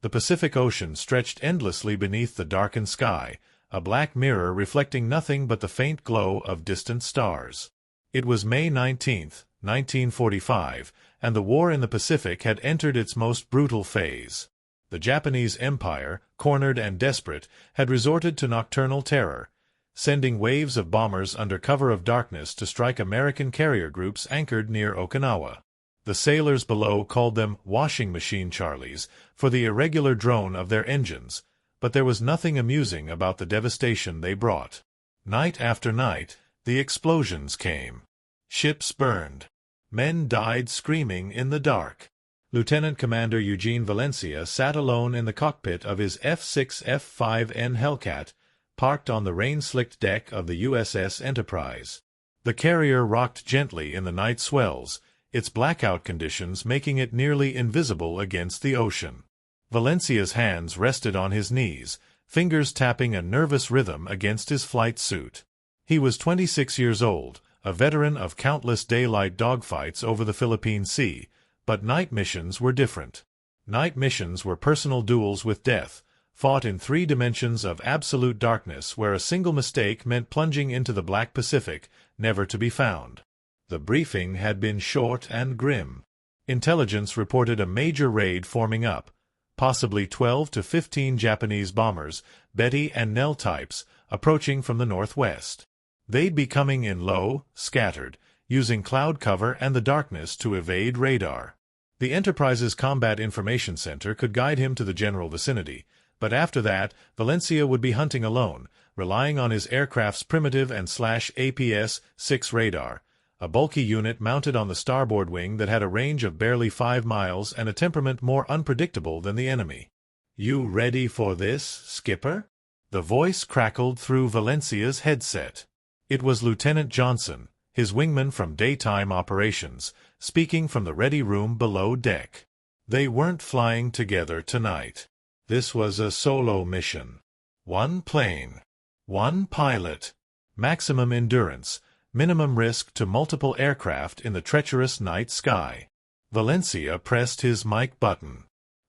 The Pacific Ocean stretched endlessly beneath the darkened sky, a black mirror reflecting nothing but the faint glow of distant stars. It was May 19, 1945, and the war in the Pacific had entered its most brutal phase. The Japanese Empire, cornered and desperate, had resorted to nocturnal terror, sending waves of bombers under cover of darkness to strike American carrier groups anchored near Okinawa. The sailors below called them washing machine Charlies for the irregular drone of their engines, but there was nothing amusing about the devastation they brought. Night after night, the explosions came. Ships burned. Men died screaming in the dark. Lieutenant Commander Eugene Valencia sat alone in the cockpit of his F-6 F-5N Hellcat, parked on the rain-slicked deck of the USS Enterprise. The carrier rocked gently in the night swells, its blackout conditions making it nearly invisible against the ocean. Valencia's hands rested on his knees, fingers tapping a nervous rhythm against his flight suit. He was 26 years old, a veteran of countless daylight dogfights over the Philippine Sea, but night missions were different. Night missions were personal duels with death, fought in 3 dimensions of absolute darkness where a single mistake meant plunging into the black Pacific, never to be found. The briefing had been short and grim. Intelligence reported a major raid forming up, possibly 12 to 15 Japanese bombers, Betty and Nell types, approaching from the northwest. They'd be coming in low, scattered, using cloud cover and the darkness to evade radar. The Enterprise's Combat Information Center could guide him to the general vicinity, but after that, Valencia would be hunting alone, relying on his aircraft's primitive and APS-6 radar, a bulky unit mounted on the starboard wing that had a range of barely 5 miles and a temperament more unpredictable than the enemy. "You ready for this, Skipper?" The voice crackled through Valencia's headset. It was Lieutenant Johnson, his wingman from daytime operations, speaking from the ready room below deck. They weren't flying together tonight. This was a solo mission. 1 plane. 1 pilot. Maximum endurance. Minimum risk to multiple aircraft in the treacherous night sky. Valencia pressed his mic button.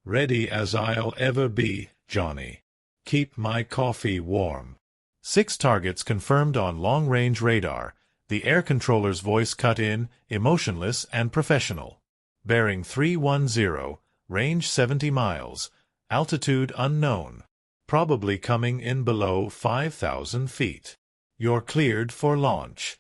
"Ready as I'll ever be, Johnny. Keep my coffee warm." 6 targets confirmed on long-range radar. The air controller's voice cut in, emotionless and professional. Bearing 310, range 70 miles, altitude unknown. Probably coming in below 5,000 feet. You're cleared for launch.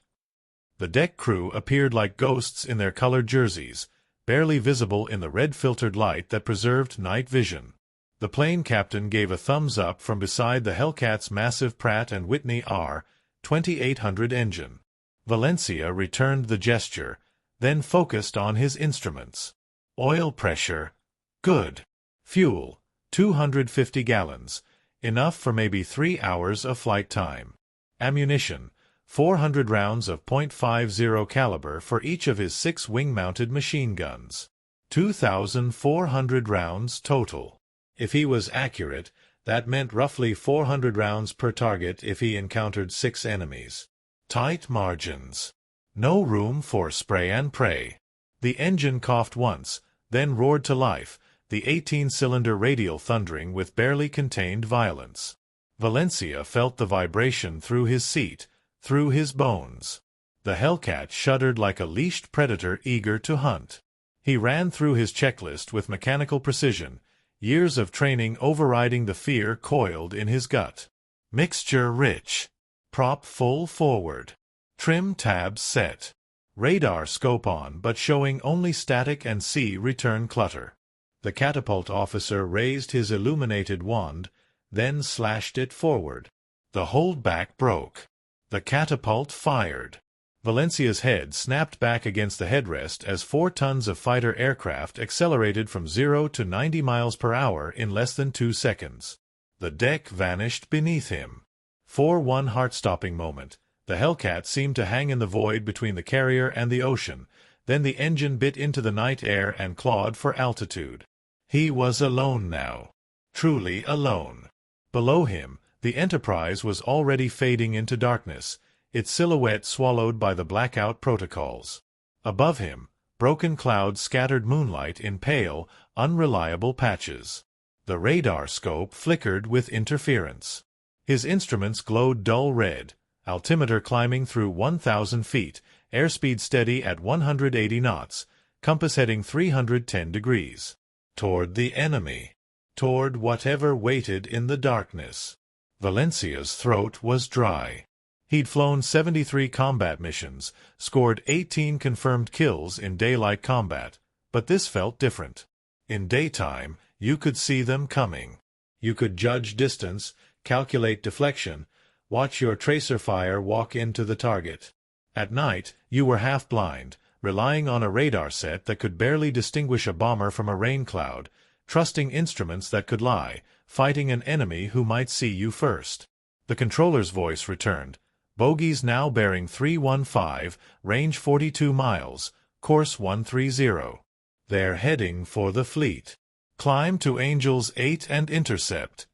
The deck crew appeared like ghosts in their colored jerseys, barely visible in the red-filtered light that preserved night vision. The plane captain gave a thumbs up from beside the Hellcat's massive Pratt & Whitney R-2800 engine. Valencia returned the gesture, then focused on his instruments. Oil pressure. Good. Fuel. 250 gallons. Enough for maybe 3 hours of flight time. Ammunition. 400 rounds of .50 caliber for each of his 6 wing-mounted machine guns. 2,400 rounds total. If he was accurate, that meant roughly 400 rounds per target if he encountered 6 enemies. Tight margins. No room for spray and pray. The engine coughed once, then roared to life, the 18-cylinder radial thundering with barely contained violence. Valencia felt the vibration through his seat, through his bones. The Hellcat shuddered like a leashed predator eager to hunt. He ran through his checklist with mechanical precision, years of training overriding the fear coiled in his gut. Mixture rich. Prop full forward. Trim tabs set. Radar scope on but showing only static and sea return clutter. The catapult officer raised his illuminated wand, then slashed it forward. The holdback broke. The catapult fired. Valencia's head snapped back against the headrest as 4 tons of fighter aircraft accelerated from 0 to 90 miles per hour in less than 2 seconds. The deck vanished beneath him. For one heart-stopping moment, the Hellcat seemed to hang in the void between the carrier and the ocean, then the engine bit into the night air and clawed for altitude. He was alone now. Truly alone. Below him, the Enterprise was already fading into darkness, its silhouette swallowed by the blackout protocols. Above him, broken clouds scattered moonlight in pale, unreliable patches. The radar scope flickered with interference. His instruments glowed dull red, altimeter climbing through 1,000 feet, airspeed steady at 180 knots, compass heading 310 degrees. Toward the enemy. Toward whatever waited in the darkness. Valencia's throat was dry. He'd flown 73 combat missions, scored 18 confirmed kills in daylight combat, but this felt different. In daytime, you could see them coming. You could judge distance, calculate deflection, watch your tracer fire walk into the target. At night, you were half blind, relying on a radar set that could barely distinguish a bomber from a rain cloud, trusting instruments that could lie, fighting an enemy who might see you first. The controller's voice returned. Bogies now bearing 315, range 42 miles, course 130. They're heading for the fleet. Climb to Angels 8 and intercept.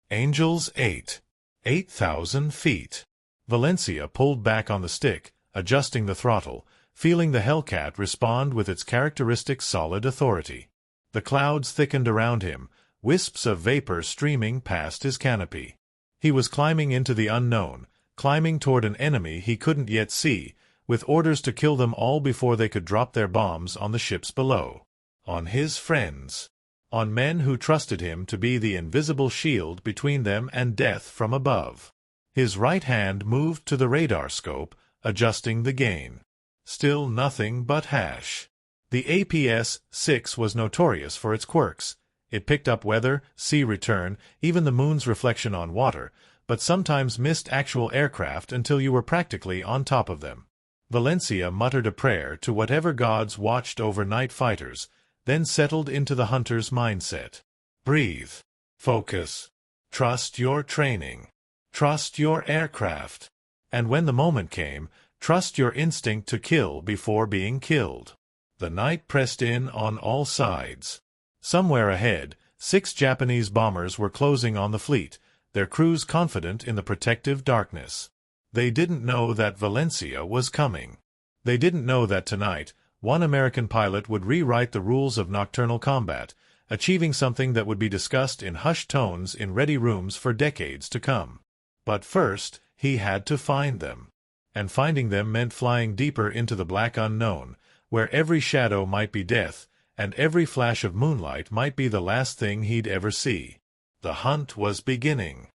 Angels 8. 8,000 feet. Valencia pulled back on the stick, adjusting the throttle, feeling the Hellcat respond with its characteristic solid authority. The clouds thickened around him, wisps of vapor streaming past his canopy. He was climbing into the unknown, climbing toward an enemy he couldn't yet see, with orders to kill them all before they could drop their bombs on the ships below. On his friends. On men who trusted him to be the invisible shield between them and death from above. His right hand moved to the radar scope, adjusting the gain. Still nothing but hash. The APS-6 was notorious for its quirks. It picked up weather, sea return, even the moon's reflection on water, but sometimes missed actual aircraft until you were practically on top of them. Valencia muttered a prayer to whatever gods watched over night fighters, then settled into the hunter's mindset. Breathe. Focus. Trust your training. Trust your aircraft. And when the moment came, trust your instinct to kill before being killed. The night pressed in on all sides. Somewhere ahead, 6 Japanese bombers were closing on the fleet, their crews confident in the protective darkness. They didn't know that Valencia was coming. They didn't know that tonight, one American pilot would rewrite the rules of nocturnal combat, achieving something that would be discussed in hushed tones in ready rooms for decades to come. But first, he had to find them. And finding them meant flying deeper into the black unknown, where every shadow might be death, and every flash of moonlight might be the last thing he'd ever see. The hunt was beginning.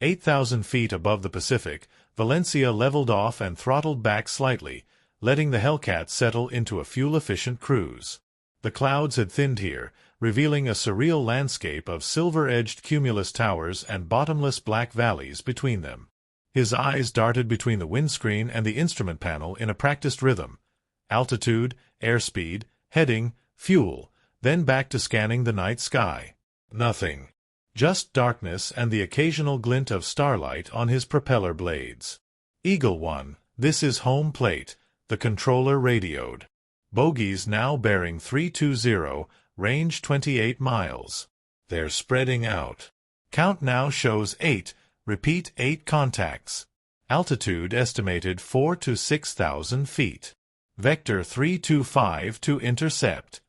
8,000 feet above the Pacific, Valencia leveled off and throttled back slightly, letting the Hellcat settle into a fuel-efficient cruise. The clouds had thinned here, revealing a surreal landscape of silver-edged cumulus towers and bottomless black valleys between them. His eyes darted between the windscreen and the instrument panel in a practiced rhythm. Altitude, airspeed, heading, fuel, then back to scanning the night sky. Nothing. Just darkness and the occasional glint of starlight on his propeller blades. Eagle 1, this is home plate, the controller radioed. Bogies now bearing 320, range 28 miles. They're spreading out. Count now shows 8, repeat 8 contacts. Altitude estimated 4 to 6,000 feet. Vector 325 to intercept.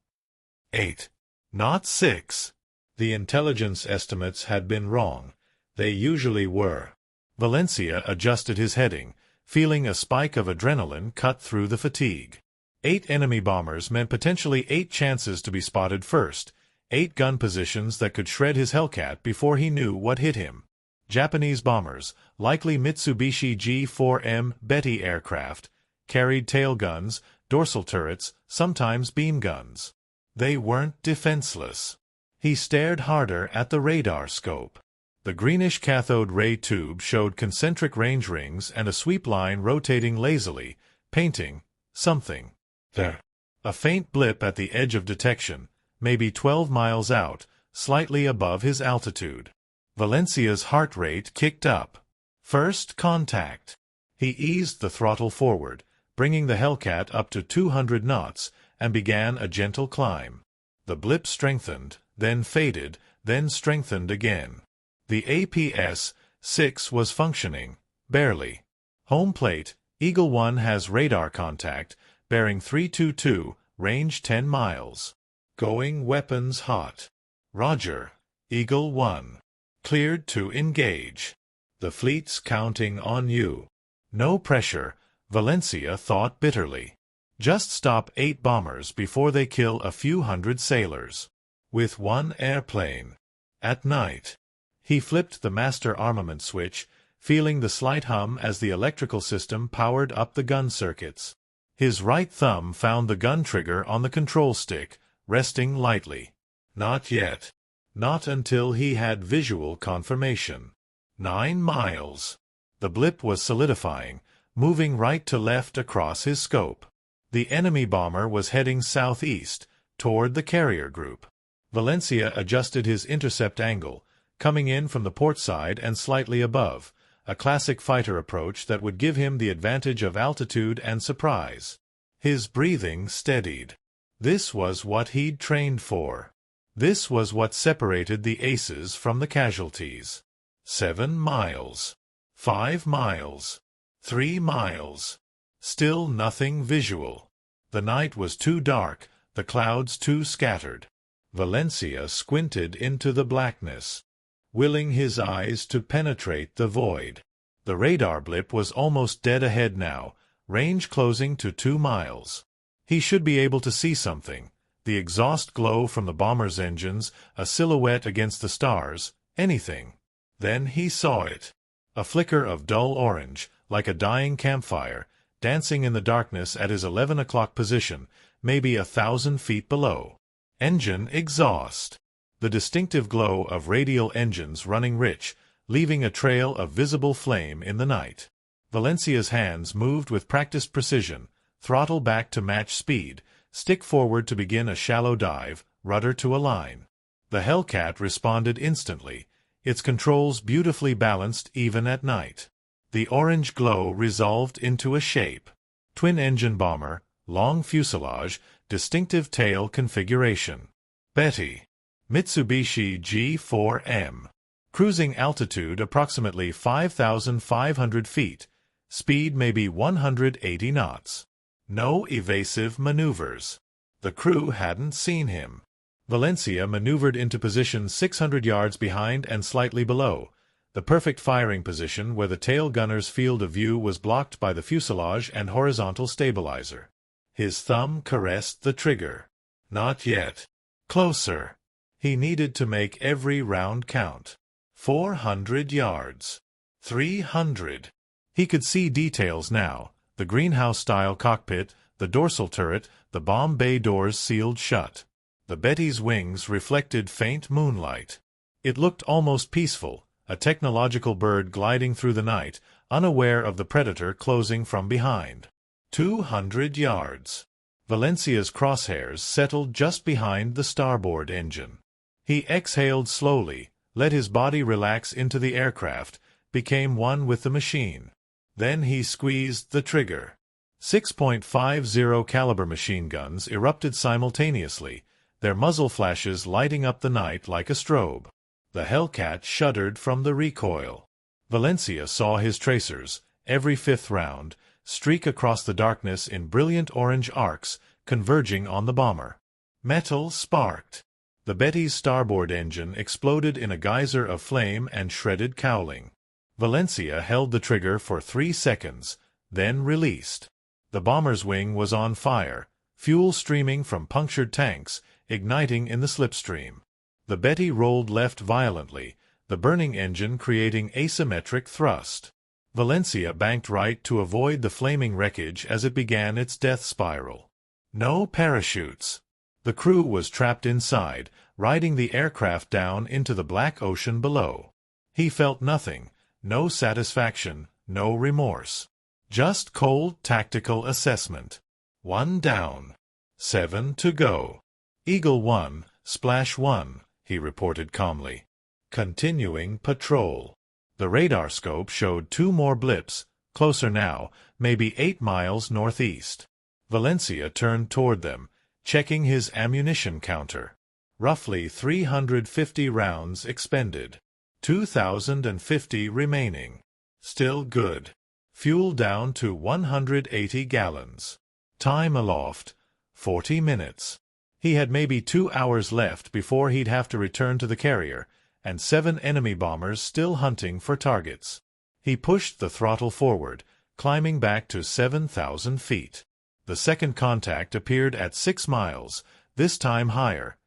8. Not 6. The intelligence estimates had been wrong. They usually were. Valencia adjusted his heading, feeling a spike of adrenaline cut through the fatigue. 8 enemy bombers meant potentially 8 chances to be spotted first, 8 gun positions that could shred his Hellcat before he knew what hit him. Japanese bombers, likely Mitsubishi G4M Betty aircraft, carried tail guns, dorsal turrets, sometimes beam guns. They weren't defenseless. He stared harder at the radar scope. The greenish cathode ray tube showed concentric range rings and a sweep line rotating lazily, painting something. There. A faint blip at the edge of detection, maybe 12 miles out, slightly above his altitude. Valencia's heart rate kicked up. First contact. He eased the throttle forward, bringing the Hellcat up to 200 knots, and began a gentle climb. The blip strengthened, then faded, then strengthened again. The APS-6 was functioning, barely. Home plate, Eagle 1 has radar contact, bearing 322, range 10 miles. Going weapons hot. Roger. Eagle 1. Cleared to engage. The fleet's counting on you. No pressure, Valencia thought bitterly. Just stop 8 bombers before they kill a few hundred sailors. With 1 airplane. At night. He flipped the master armament switch, feeling the slight hum as the electrical system powered up the gun circuits. His right thumb found the gun trigger on the control stick, resting lightly. Not yet. Not until he had visual confirmation. 9 miles. The blip was solidifying, moving right to left across his scope. The enemy bomber was heading southeast, toward the carrier group. Valencia adjusted his intercept angle, coming in from the port side and slightly above, a classic fighter approach that would give him the advantage of altitude and surprise. His breathing steadied. This was what he'd trained for. This was what separated the aces from the casualties. 7 miles. 5 miles. 3 miles. Still nothing visual. The night was too dark, the clouds too scattered. Valencia squinted into the blackness, willing his eyes to penetrate the void. The radar blip was almost dead ahead now, range closing to 2 miles. He should be able to see something. The exhaust glow from the bomber's engines, a silhouette against the stars, anything. Then he saw it. A flicker of dull orange, like a dying campfire, dancing in the darkness at his 11 o'clock position, maybe 1,000 feet below. Engine exhaust. The distinctive glow of radial engines running rich, leaving a trail of visible flame in the night. Valencia's hands moved with practiced precision, throttle back to match speed, stick forward to begin a shallow dive, rudder to align. The Hellcat responded instantly, its controls beautifully balanced even at night. The orange glow resolved into a shape. Twin-engine bomber, long fuselage, distinctive tail configuration. Betty. Mitsubishi G4M. Cruising altitude approximately 5,500 feet. Speed maybe 180 knots. No evasive maneuvers. The crew hadn't seen him. Valencia maneuvered into position 600 yards behind and slightly below, the perfect firing position where the tail gunner's field of view was blocked by the fuselage and horizontal stabilizer. His thumb caressed the trigger. Not yet. Closer. He needed to make every round count. 400 yards. 300. He could see details now. The greenhouse-style cockpit, the dorsal turret, the bomb bay doors sealed shut. The Betty's wings reflected faint moonlight. It looked almost peaceful, a technological bird gliding through the night, unaware of the predator closing from behind. 200 yards. Valencia's crosshairs settled just behind the starboard engine. He exhaled slowly, let his body relax into the aircraft, became one with the machine. Then he squeezed the trigger. 6.50 caliber machine guns erupted simultaneously, their muzzle flashes lighting up the night like a strobe. The Hellcat shuddered from the recoil. Valencia saw his tracers, every fifth round, streak across the darkness in brilliant orange arcs, converging on the bomber. Metal sparked. The Betty's starboard engine exploded in a geyser of flame and shredded cowling. Valencia held the trigger for 3 seconds, then released. The bomber's wing was on fire, fuel streaming from punctured tanks, igniting in the slipstream. The Betty rolled left violently, the burning engine creating asymmetric thrust. Valencia banked right to avoid the flaming wreckage as it began its death spiral. No parachutes. The crew was trapped inside, riding the aircraft down into the black ocean below. He felt nothing, no satisfaction, no remorse. Just cold tactical assessment. 1 down. 7 to go. Eagle 1, Splash 1, he reported calmly. Continuing patrol. The radar scope showed 2 more blips, closer now, maybe 8 miles northeast. Valencia turned toward them, checking his ammunition counter. Roughly 350 rounds expended. 2,050 remaining. Still good. Fuel down to 180 gallons. Time aloft, 40 minutes. He had maybe 2 hours left before he'd have to return to the carrier, and 7 enemy bombers still hunting for targets. He pushed the throttle forward, climbing back to 7,000 feet. The second contact appeared at 6 miles, this time higher,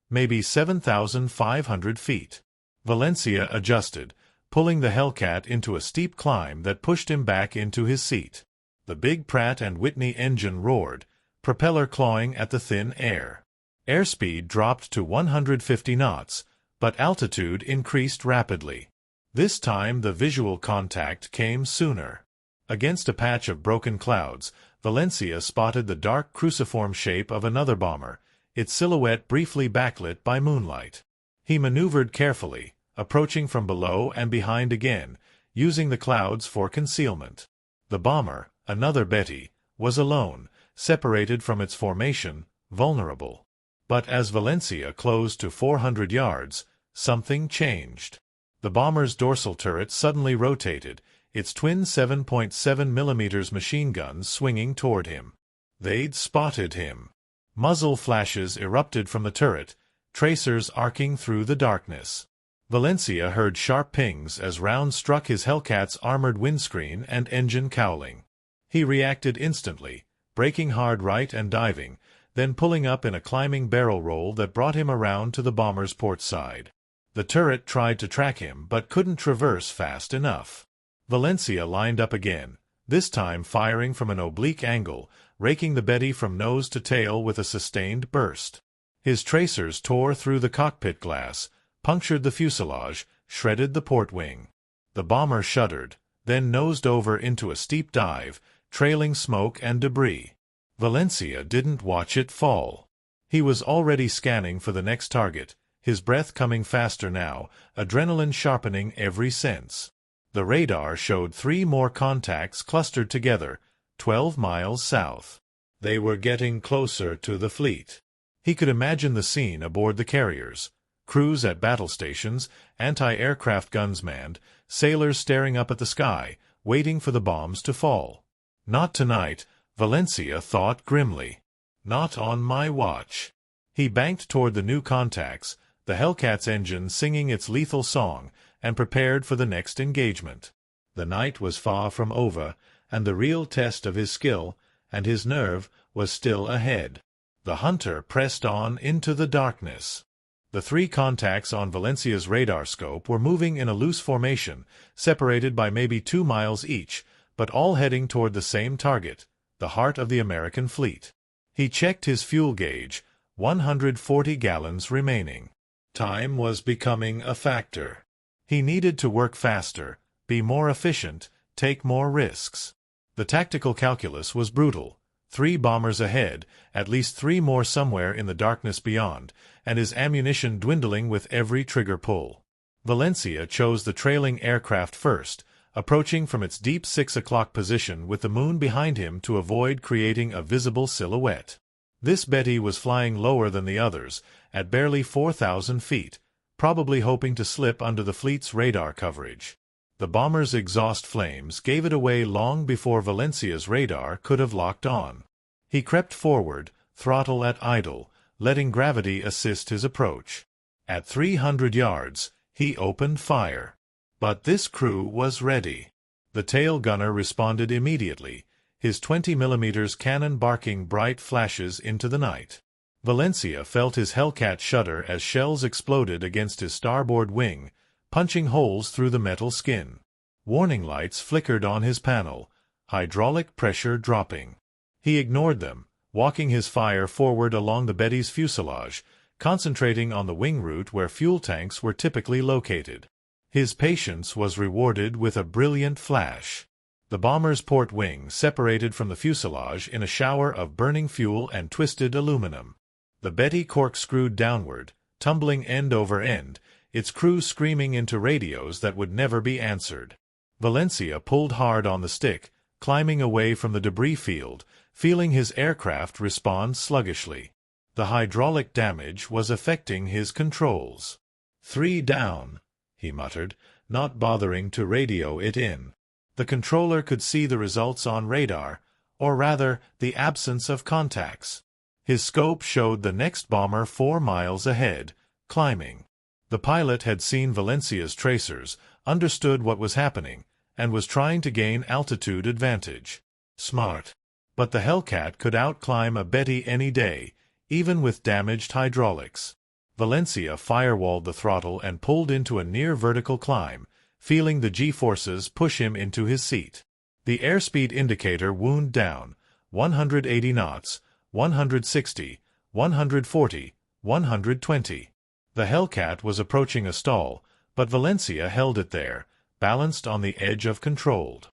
maybe 7,500 feet. Valencia adjusted, pulling the Hellcat into a steep climb that pushed him back into his seat. The big Pratt & Whitney engine roared, propeller clawing at the thin air. Airspeed dropped to 150 knots, but altitude increased rapidly. This time the visual contact came sooner. Against a patch of broken clouds, Valencia spotted the dark cruciform shape of another bomber, its silhouette briefly backlit by moonlight. He maneuvered carefully, approaching from below and behind again, using the clouds for concealment. The bomber, another Betty, was alone, separated from its formation, vulnerable. But as Valencia closed to 400 yards, something changed. The bomber's dorsal turret suddenly rotated, its twin 7.7 mm machine guns swinging toward him. They'd spotted him. Muzzle flashes erupted from the turret, tracers arcing through the darkness. Valencia heard sharp pings as rounds struck his Hellcat's armored windscreen and engine cowling. He reacted instantly, braking hard right and diving, then pulling up in a climbing barrel roll that brought him around to the bomber's port side. The turret tried to track him but couldn't traverse fast enough. Valencia lined up again, this time firing from an oblique angle, raking the Betty from nose to tail with a sustained burst. His tracers tore through the cockpit glass, punctured the fuselage, shredded the port wing. The bomber shuddered, then nosed over into a steep dive, trailing smoke and debris. Valencia didn't watch it fall. He was already scanning for the next target, his breath coming faster now, adrenaline sharpening every sense. The radar showed 3 more contacts clustered together, 12 miles south. They were getting closer to the fleet. He could imagine the scene aboard the carriers. Crews at battle stations, anti-aircraft guns manned, sailors staring up at the sky, waiting for the bombs to fall. Not tonight, Valencia thought grimly. Not on my watch. He banked toward the new contacts, the Hellcat's engine singing its lethal song, and prepared for the next engagement. The night was far from over, and the real test of his skill and his nerve was still ahead. The hunter pressed on into the darkness. The 3 contacts on Valencia's radar scope were moving in a loose formation, separated by maybe 2 miles each, but all heading toward the same target, the heart of the American fleet. He checked his fuel gauge, 140 gallons remaining. Time was becoming a factor. He needed to work faster, be more efficient, take more risks. The tactical calculus was brutal. 3 bombers ahead, at least 3 more somewhere in the darkness beyond, and his ammunition dwindling with every trigger pull. Valencia chose the trailing aircraft first, approaching from its deep 6 o'clock position with the moon behind him to avoid creating a visible silhouette. This Betty was flying lower than the others, at barely 4,000 feet, probably hoping to slip under the fleet's radar coverage. The bomber's exhaust flames gave it away long before Valencia's radar could have locked on. He crept forward, throttle at idle, letting gravity assist his approach. At 300 yards, he opened fire. But this crew was ready. The tail gunner responded immediately, his 20 mm cannon barking bright flashes into the night. Valencia felt his Hellcat shudder as shells exploded against his starboard wing, punching holes through the metal skin. Warning lights flickered on his panel, hydraulic pressure dropping. He ignored them, walking his fire forward along the Betty's fuselage, concentrating on the wing route where fuel tanks were typically located. His patience was rewarded with a brilliant flash. The bomber's port wing separated from the fuselage in a shower of burning fuel and twisted aluminum. The Betty corkscrewed downward, tumbling end over end, its crew screaming into radios that would never be answered. Valencia pulled hard on the stick, climbing away from the debris field, feeling his aircraft respond sluggishly. The hydraulic damage was affecting his controls. 3 down, he muttered, not bothering to radio it in. The controller could see the results on radar, or rather, the absence of contacts. His scope showed the next bomber 4 miles ahead, climbing. The pilot had seen Valencia's tracers, understood what was happening, and was trying to gain altitude advantage. Smart. But the Hellcat could outclimb a Betty any day, even with damaged hydraulics. Valencia firewalled the throttle and pulled into a near-vertical climb, feeling the G-forces push him into his seat. The airspeed indicator wound down, 180 knots, 160, 140, 120. The Hellcat was approaching a stall, but Valencia held it there, balanced on the edge of controlled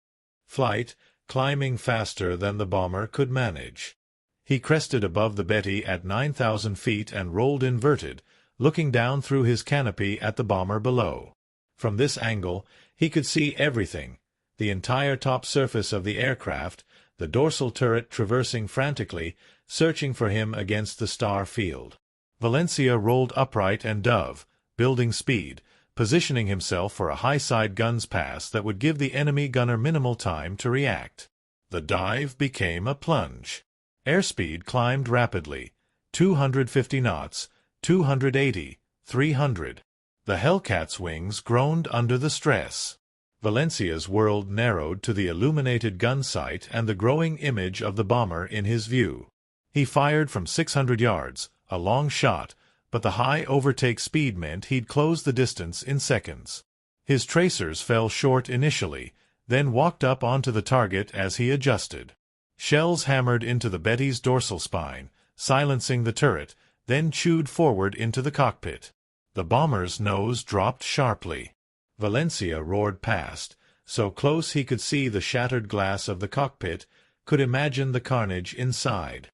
flight, climbing faster than the bomber could manage. He crested above the Betty at 9,000 feet and rolled inverted, looking down through his canopy at the bomber below. From this angle, he could see everything: the entire top surface of the aircraft, the dorsal turret traversing frantically, searching for him against the star field. Valencia rolled upright and dove, building speed, positioning himself for a high-side guns pass that would give the enemy gunner minimal time to react. The dive became a plunge. Airspeed climbed rapidly, 250 knots, 280, 300. The Hellcat's wings groaned under the stress. Valencia's world narrowed to the illuminated gun sight and the growing image of the bomber in his view. He fired from 600 yards, a long shot, but the high overtake speed meant he'd close the distance in seconds. His tracers fell short initially, then walked up onto the target as he adjusted. Shells hammered into the Betty's dorsal spine, silencing the turret, then chewed forward into the cockpit. The bomber's nose dropped sharply. Valencia roared past, so close he could see the shattered glass of the cockpit, could imagine the carnage inside.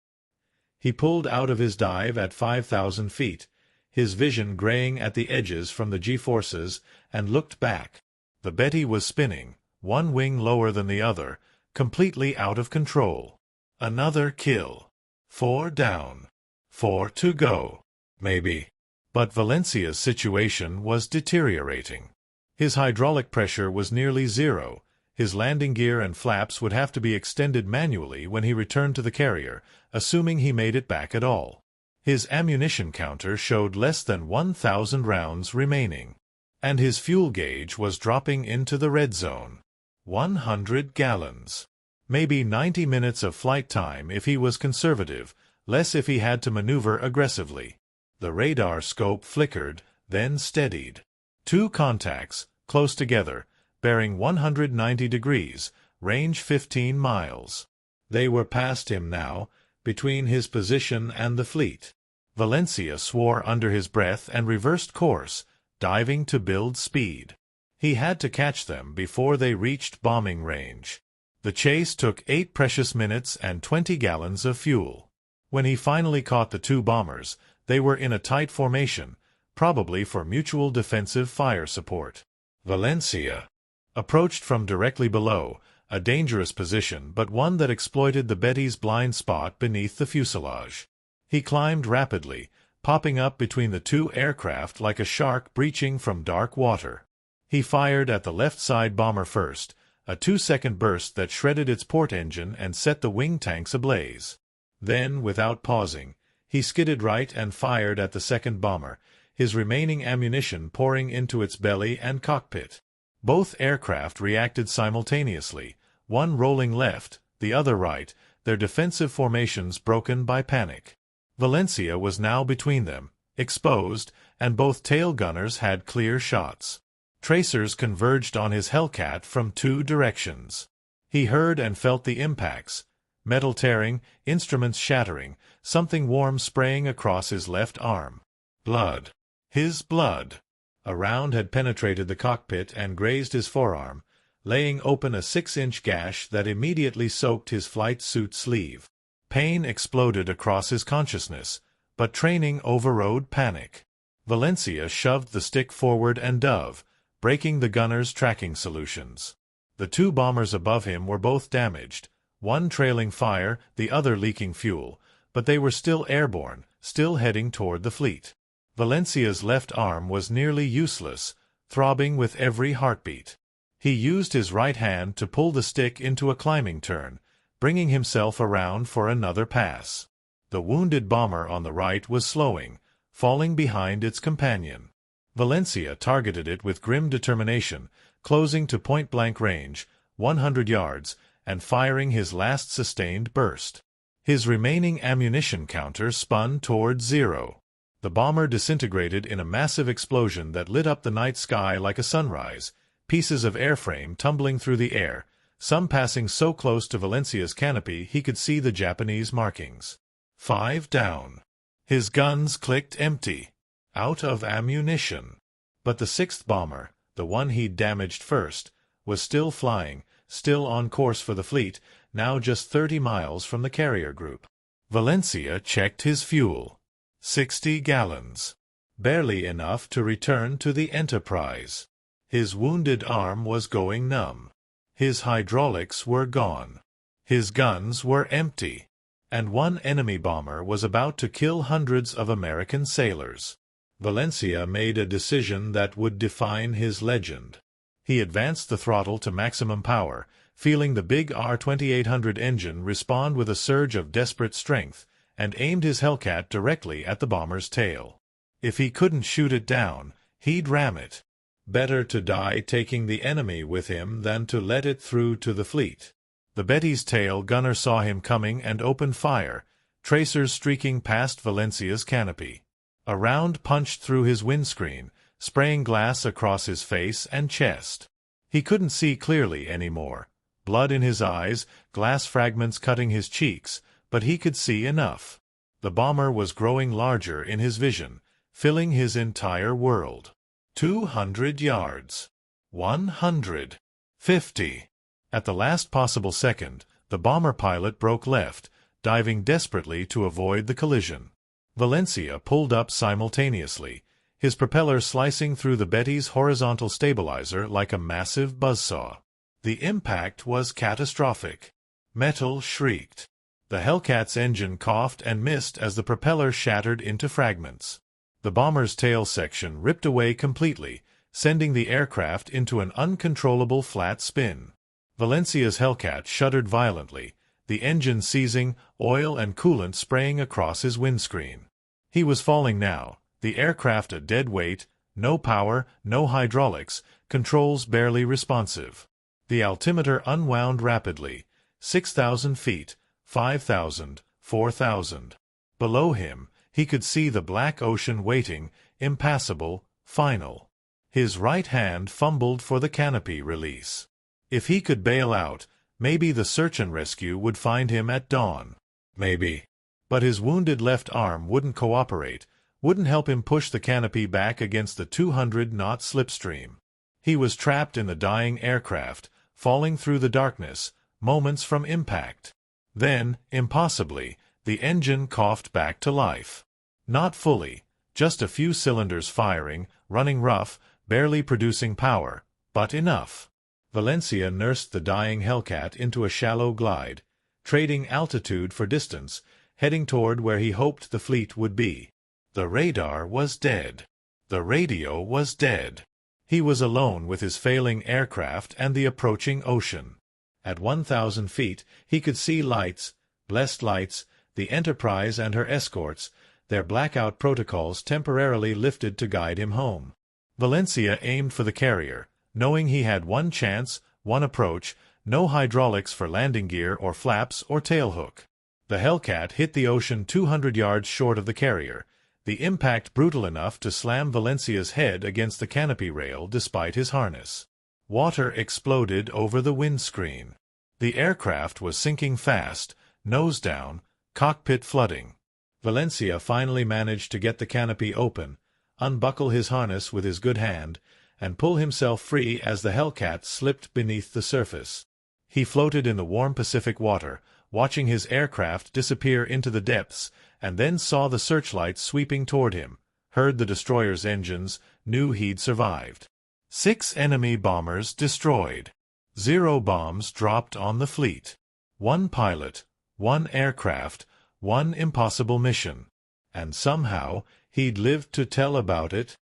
He pulled out of his dive at 5,000 feet, his vision graying at the edges from the G-forces, and looked back. The Betty was spinning, one wing lower than the other, completely out of control. Another kill. 4 down. 4 to go. Maybe. But Valencia's situation was deteriorating. His hydraulic pressure was nearly zero. His landing gear and flaps would have to be extended manually when he returned to the carrier, assuming he made it back at all. His ammunition counter showed less than 1,000 rounds remaining. And his fuel gauge was dropping into the red zone. 100 gallons. Maybe 90 minutes of flight time if he was conservative, less if he had to maneuver aggressively. The radar scope flickered, then steadied. 2 contacts, close together, bearing 190 degrees, range 15 miles. They were past him now, between his position and the fleet. Valencia swore under his breath and reversed course, diving to build speed. He had to catch them before they reached bombing range. The chase took 8 precious minutes and 20 gallons of fuel. When he finally caught the 2 bombers, they were in a tight formation, probably for mutual defensive fire support. Valencia approached from directly below, a dangerous position but one that exploited the Betty's blind spot beneath the fuselage. He climbed rapidly, popping up between the 2 aircraft like a shark breaching from dark water. He fired at the left side bomber first, a 2-second burst that shredded its port engine and set the wing tanks ablaze. Then, without pausing, he skidded right and fired at the second bomber, his remaining ammunition pouring into its belly and cockpit. Both aircraft reacted simultaneously, one rolling left, the other right, their defensive formations broken by panic. Valencia was now between them, exposed, and both tail gunners had clear shots. Tracers converged on his Hellcat from 2 directions. He heard and felt the impacts, metal tearing, instruments shattering, something warm spraying across his left arm. Blood. His blood. A round had penetrated the cockpit and grazed his forearm, laying open a 6-inch gash that immediately soaked his flight suit sleeve. Pain exploded across his consciousness, but training overrode panic. Valencia shoved the stick forward and dove, breaking the gunner's tracking solutions. The 2 bombers above him were both damaged, one trailing fire, the other leaking fuel, but they were still airborne, still heading toward the fleet. Valencia's left arm was nearly useless, throbbing with every heartbeat. He used his right hand to pull the stick into a climbing turn, bringing himself around for another pass. The wounded bomber on the right was slowing, falling behind its companion. Valencia targeted it with grim determination, closing to point-blank range, 100 yards, and firing his last sustained burst. His remaining ammunition counter spun toward 0. The bomber disintegrated in a massive explosion that lit up the night sky like a sunrise, pieces of airframe tumbling through the air, some passing so close to Valencia's canopy he could see the Japanese markings. 5 down. His guns clicked empty, out of ammunition. But the sixth bomber, the one he'd damaged first, was still flying, still on course for the fleet, now just 30 miles from the carrier group. Valencia checked his fuel. 60 gallons. Barely enough to return to the Enterprise. His wounded arm was going numb. His hydraulics were gone. His guns were empty. And one enemy bomber was about to kill hundreds of American sailors. Valencia made a decision that would define his legend. He advanced the throttle to maximum power, feeling the big R-2800 engine respond with a surge of desperate strength, and aimed his Hellcat directly at the bomber's tail. If he couldn't shoot it down, he'd ram it. Better to die taking the enemy with him than to let it through to the fleet. The Betty's tail gunner saw him coming and opened fire, tracers streaking past Valencia's canopy. A round punched through his windscreen, spraying glass across his face and chest. He couldn't see clearly anymore. Blood in his eyes, glass fragments cutting his cheeks, but he could see enough. The bomber was growing larger in his vision, filling his entire world. 200 yards. 150. At the last possible second, the bomber pilot broke left, diving desperately to avoid the collision. Valencia pulled up simultaneously, his propeller slicing through the Betty's horizontal stabilizer like a massive buzzsaw. The impact was catastrophic. Metal shrieked. The Hellcat's engine coughed and missed as the propeller shattered into fragments. The bomber's tail section ripped away completely, sending the aircraft into an uncontrollable flat spin. Valencia's Hellcat shuddered violently, the engine seizing, oil and coolant spraying across his windscreen. He was falling now, the aircraft a dead weight, no power, no hydraulics, controls barely responsive. The altimeter unwound rapidly, 6,000 feet, 5,000, 4,000. Below him, he could see the black ocean waiting, impassable, final. His right hand fumbled for the canopy release. If he could bail out, maybe the search and rescue would find him at dawn. Maybe. But his wounded left arm wouldn't cooperate, wouldn't help him push the canopy back against the 200-knot slipstream. He was trapped in the dying aircraft, falling through the darkness, moments from impact. Then, impossibly, the engine coughed back to life. Not fully, just a few cylinders firing, running rough, barely producing power, but enough. Valencia nursed the dying Hellcat into a shallow glide, trading altitude for distance, heading toward where he hoped the fleet would be. The radar was dead. The radio was dead. He was alone with his failing aircraft and the approaching ocean. At 1,000 feet, he could see lights, blessed lights, the Enterprise and her escorts, their blackout protocols temporarily lifted to guide him home. Valencia aimed for the carrier, knowing he had one chance, one approach, no hydraulics for landing gear or flaps or tailhook. The Hellcat hit the ocean 200 yards short of the carrier, the impact brutal enough to slam Valencia's head against the canopy rail despite his harness. Water exploded over the windscreen. The aircraft was sinking fast, nose down, cockpit flooding. Valencia finally managed to get the canopy open, unbuckle his harness with his good hand, and pull himself free as the Hellcat slipped beneath the surface. He floated in the warm Pacific water, watching his aircraft disappear into the depths, and then saw the searchlights sweeping toward him, heard the destroyer's engines, knew he'd survived. 6 enemy bombers destroyed. 0 bombs dropped on the fleet. 1 pilot, 1 aircraft, 1 impossible mission. And somehow, he'd lived to tell about it.